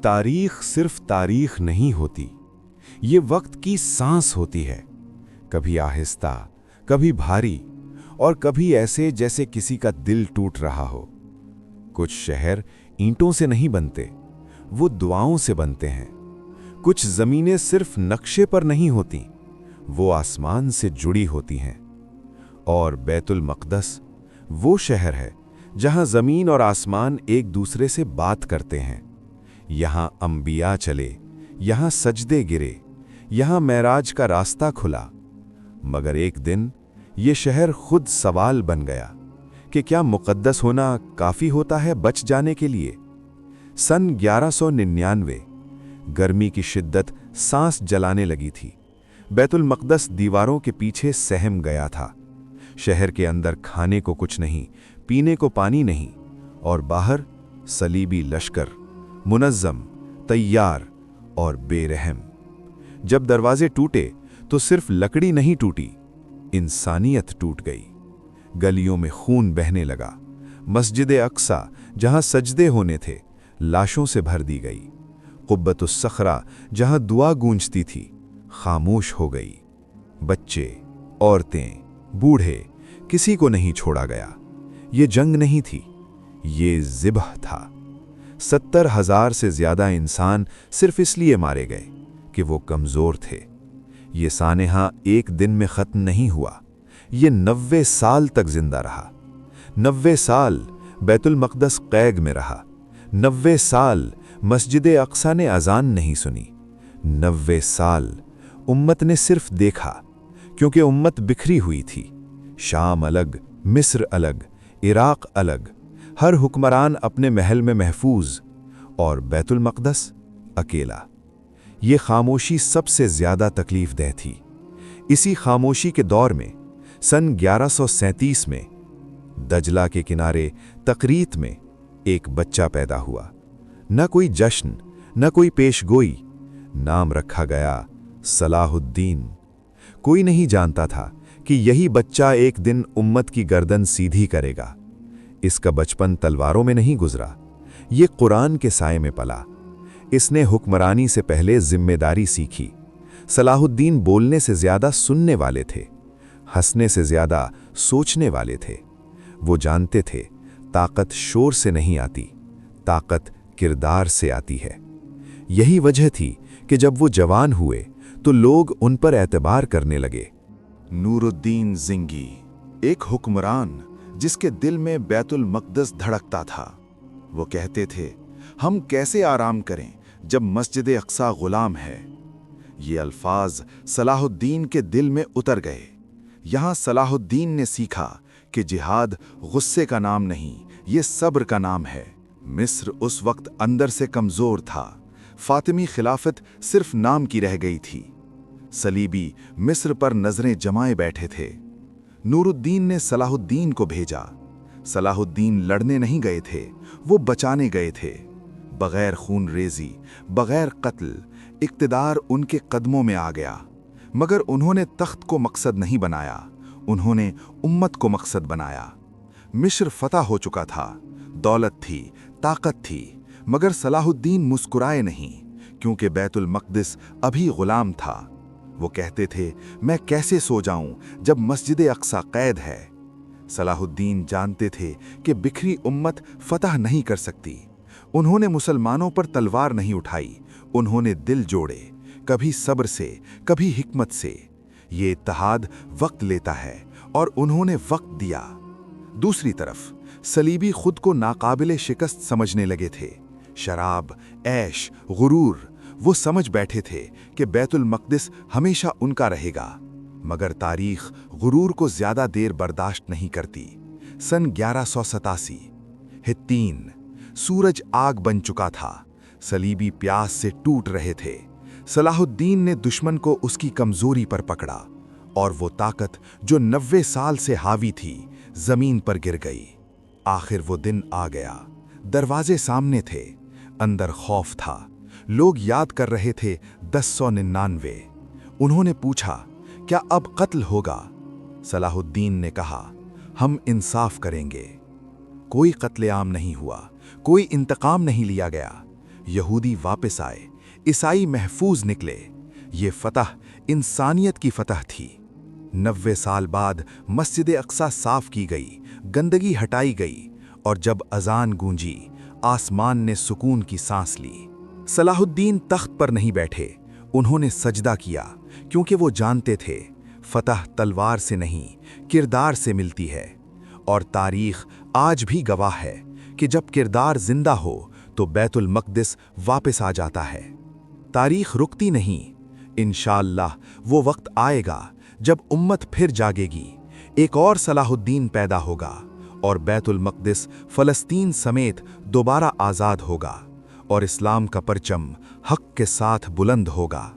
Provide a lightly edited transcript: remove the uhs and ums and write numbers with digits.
تاریخ صرف تاریخ نہیں ہوتی، یہ وقت کی سانس ہوتی ہے، کبھی آہستہ، کبھی بھاری، اور کبھی ایسے جیسے کسی کا دل ٹوٹ رہا ہو۔ کچھ شہر اینٹوں سے نہیں بنتے، وہ دعاؤں سے بنتے ہیں۔ کچھ زمینیں صرف نقشے پر نہیں ہوتی، وہ آسمان سے جڑی ہوتی ہیں۔ اور بیت المقدس وہ شہر ہے جہاں زمین اور آسمان ایک دوسرے سے بات کرتے ہیں۔ یہاں انبیاء چلے، یہاں سجدے گرے، یہاں معراج کا راستہ کھلا۔ مگر ایک دن یہ شہر خود سوال بن گیا کہ کیا مقدس ہونا کافی ہوتا ہے بچ جانے کے لیے؟ سن 1199 گرمی کی شدت سانس جلانے لگی تھی۔ بیت المقدس دیواروں کے پیچھے سہم گیا تھا۔ شہر کے اندر کھانے کو کچھ نہیں، پینے کو پانی نہیں، اور باہر صلیبی لشکر، منظم، تیار اور بے رحم۔ جب دروازے ٹوٹے تو صرف لکڑی نہیں ٹوٹی، انسانیت ٹوٹ گئی۔ گلیوں میں خون بہنے لگا۔ مسجد اقصی جہاں سجدے ہونے تھے لاشوں سے بھر دی گئی۔ قبۃ الصخرہ جہاں دعا گونجتی تھی خاموش ہو گئی۔ بچے، عورتیں، بوڑھے، کسی کو نہیں چھوڑا گیا۔ یہ جنگ نہیں تھی، یہ ذبح تھا۔ 70,000 سے زیادہ انسان صرف اس لیے مارے گئے کہ وہ کمزور تھے۔ یہ سانحہ ایک دن میں ختم نہیں ہوا، یہ 90 سال تک زندہ رہا۔ 90 سال بیت المقدس قید میں رہا۔ 90 سال مسجد اقصی نے اذان نہیں سنی۔ 90 سال امت نے صرف دیکھا، کیونکہ امت بکھری ہوئی تھی۔ شام الگ، مصر الگ، عراق الگ، ہر حکمران اپنے محل میں محفوظ، اور بیت المقدس اکیلا۔ یہ خاموشی سب سے زیادہ تکلیف دہ تھی۔ اسی خاموشی کے دور میں سن 1137 میں دجلہ کے کنارے تقریت میں ایک بچہ پیدا ہوا۔ نہ کوئی جشن، نہ کوئی پیش گوئی، نام رکھا گیا صلاح الدین۔ کوئی نہیں جانتا تھا کہ یہی بچہ ایک دن امت کی گردن سیدھی کرے گا۔ اس کا بچپن تلواروں میں نہیں گزرا، یہ قرآن کے سائے میں پلا۔ اس نے حکمرانی سے پہلے ذمہ داری سیکھی۔ صلاح الدین بولنے سے زیادہ سننے والے تھے، ہنسنے سے زیادہ سوچنے والے تھے۔ وہ جانتے تھے طاقت شور سے نہیں آتی، طاقت کردار سے آتی ہے۔ یہی وجہ تھی کہ جب وہ جوان ہوئے تو لوگ ان پر اعتبار کرنے لگے۔ نور الدین زنگی، ایک حکمران جس کے دل میں بیت المقدس دھڑکتا تھا۔ وہ کہتے تھے، ہم کیسے آرام کریں جب مسجد اقصی غلام ہے؟ یہ الفاظ صلاح الدین کے دل میں اتر گئے۔ یہاں صلاح الدین نے سیکھا کہ جہاد غصے کا نام نہیں، یہ صبر کا نام ہے۔ مصر اس وقت اندر سے کمزور تھا۔ فاطمی خلافت صرف نام کی رہ گئی تھی۔ صلیبی مصر پر نظریں جمائے بیٹھے تھے۔ نور الدین نے صلاح الدین کو بھیجا۔ صلاح الدین لڑنے نہیں گئے تھے، وہ بچانے گئے تھے۔ بغیر خون ریزی، بغیر قتل، اقتدار ان کے قدموں میں آ گیا۔ مگر انہوں نے تخت کو مقصد نہیں بنایا، انہوں نے امت کو مقصد بنایا۔ مصر فتح ہو چکا تھا، دولت تھی، طاقت تھی، مگر صلاح الدین مسکرائے نہیں، کیونکہ بیت المقدس ابھی غلام تھا۔ وہ کہتے تھے، میں کیسے سو جاؤں جب مسجد اقصی قید ہے؟ صلاح الدین جانتے تھے کہ بکھری امت فتح نہیں کر سکتی۔ انہوں نے مسلمانوں پر تلوار نہیں اٹھائی، انہوں نے دل جوڑے، کبھی صبر سے، کبھی حکمت سے۔ یہ اتحاد وقت لیتا ہے، اور انہوں نے وقت دیا۔ دوسری طرف صلیبی خود کو ناقابل شکست سمجھنے لگے تھے۔ شراب، عیش، غرور، وہ سمجھ بیٹھے تھے کہ بیت المقدس ہمیشہ ان کا رہے گا۔ مگر تاریخ غرور کو زیادہ دیر برداشت نہیں کرتی۔ سن 1187 ہتین، سورج آگ بن چکا تھا، صلیبی پیاس سے ٹوٹ رہے تھے۔ صلاح الدین نے دشمن کو اس کی کمزوری پر پکڑا، اور وہ طاقت جو 90 سال سے حاوی تھی زمین پر گر گئی۔ آخر وہ دن آ گیا، دروازے سامنے تھے، اندر خوف تھا۔ لوگ یاد کر رہے تھے 1099۔ انہوں نے پوچھا، کیا اب قتل ہوگا؟ صلاح الدین نے کہا، ہم انصاف کریں گے۔ کوئی قتل عام نہیں ہوا، کوئی انتقام نہیں لیا گیا۔ یہودی واپس آئے، عیسائی محفوظ نکلے۔ یہ فتح انسانیت کی فتح تھی۔ 90 سال بعد مسجد اقصی صاف کی گئی، گندگی ہٹائی گئی، اور جب اذان گونجی، آسمان نے سکون کی سانس لی۔ صلاح الدین تخت پر نہیں بیٹھے، انہوں نے سجدہ کیا، کیونکہ وہ جانتے تھے فتح تلوار سے نہیں، کردار سے ملتی ہے۔ اور تاریخ آج بھی گواہ ہے کہ جب کردار زندہ ہو تو بیت المقدس واپس آ جاتا ہے۔ تاریخ رکتی نہیں، انشاءاللہ وہ وقت آئے گا جب امت پھر جاگے گی، ایک اور صلاح الدین پیدا ہوگا، اور بیت المقدس فلسطین سمیت دوبارہ آزاد ہوگا، اور اسلام کا پرچم حق کے ساتھ بلند ہوگا۔